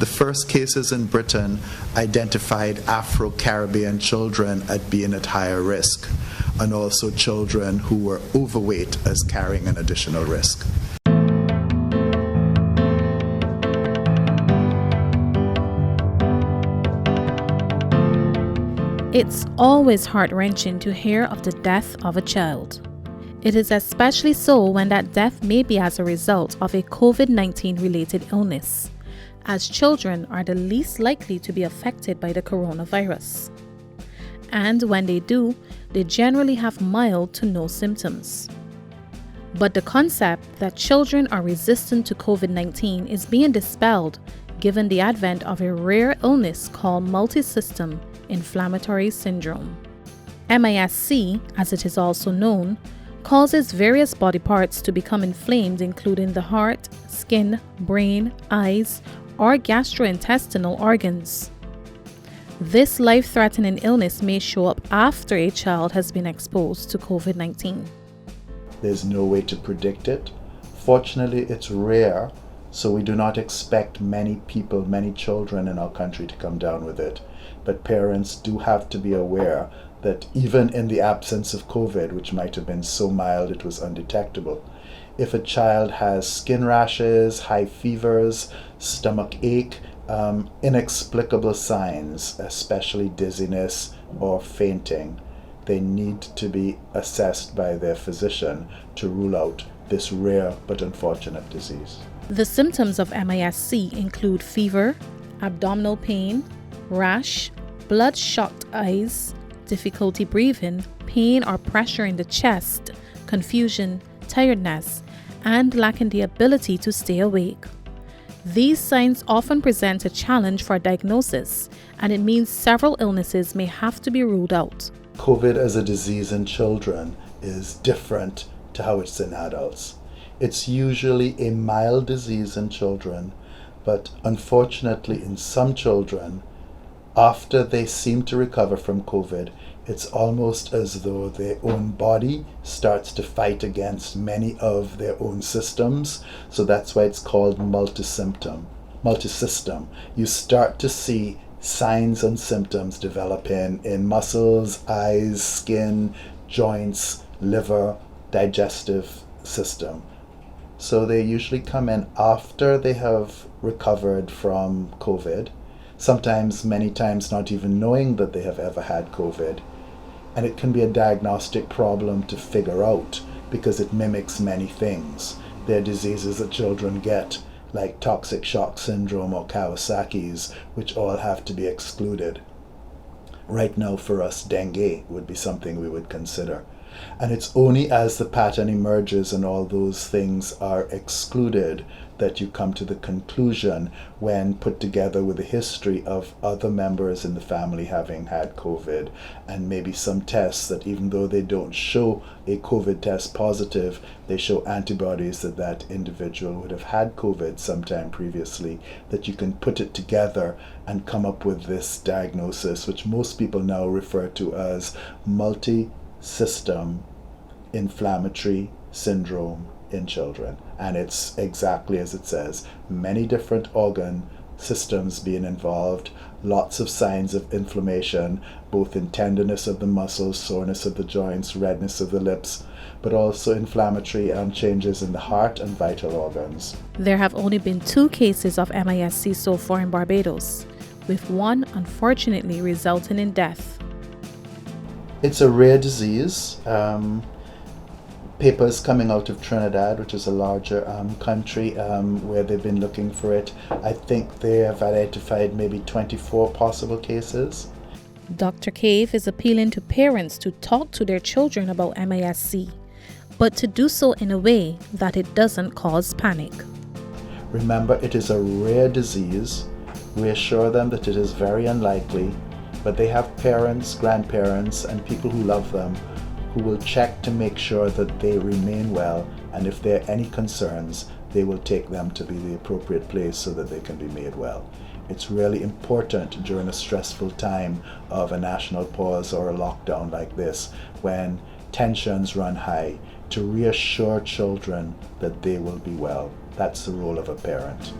The first cases in Britain identified Afro-Caribbean children as being at higher risk, and also children who were overweight as carrying an additional risk. It's always heart-wrenching to hear of the death of a child. It is especially so when that death may be as a result of a COVID-19 related illness, as children are the least likely to be affected by the coronavirus. And when they do, they generally have mild to no symptoms. But the concept that children are resistant to COVID-19 is being dispelled given the advent of a rare illness called multisystem Inflammatory Syndrome. MIS-C, as it is also known, causes various body parts to become inflamed, including the heart, skin, brain, eyes, or gastrointestinal organs. This life-threatening illness may show up after a child has been exposed to COVID-19. There's no way to predict it. Fortunately, it's rare, so we do not expect many people, many children in our country to come down with it. But parents do have to be aware that even in the absence of COVID, which might have been so mild it was undetectable, if a child has skin rashes, high fevers, stomach ache, inexplicable signs, especially dizziness or fainting, they need to be assessed by their physician to rule out this rare but unfortunate disease. The symptoms of MIS-C include fever, abdominal pain, rash, blood-shocked eyes, difficulty breathing, pain or pressure in the chest, confusion, tiredness, and lacking the ability to stay awake. These signs often present a challenge for diagnosis, and it means several illnesses may have to be ruled out. COVID as a disease in children is different to how it's in adults. It's usually a mild disease in children, but unfortunately in some children, after they seem to recover from COVID, it's almost as though their own body starts to fight against many of their own systems. So that's why it's called multisystem. You start to see signs and symptoms developing in muscles, eyes, skin, joints, liver, digestive system. So they usually come in after they have recovered from COVID, sometimes, many times, not even knowing that they have ever had COVID. And it can be a diagnostic problem to figure out because it mimics many things. There are diseases that children get, like toxic shock syndrome or Kawasaki's, which all have to be excluded. Right now, for us, dengue would be something we would consider. And it's only as the pattern emerges and all those things are excluded that you come to the conclusion, when put together with the history of other members in the family having had COVID, and maybe some tests that, even though they don't show a COVID test positive, they show antibodies that that individual would have had COVID sometime previously, that you can put it together and come up with this diagnosis, which most people now refer to as multi-system inflammatory syndrome in children. And it's exactly as it says, many different organ systems being involved, lots of signs of inflammation, both in tenderness of the muscles, soreness of the joints, redness of the lips, but also inflammatory changes in the heart and vital organs. There have only been 2 cases of MIS-C so far in Barbados, with one unfortunately resulting in death. It's a rare disease. Papers coming out of Trinidad, which is a larger country, where they've been looking for it. I think they have identified maybe 24 possible cases. Dr. Cave is appealing to parents to talk to their children about MIS-C, but to do so in a way that it doesn't cause panic. Remember, it is a rare disease. Reassure them that it is very unlikely, but they have parents, grandparents, and people who love them who will check to make sure that they remain well, and if there are any concerns, they will take them to be the appropriate place so that they can be made well. It's really important during a stressful time of a national pause or a lockdown like this, when tensions run high, to reassure children that they will be well. That's the role of a parent.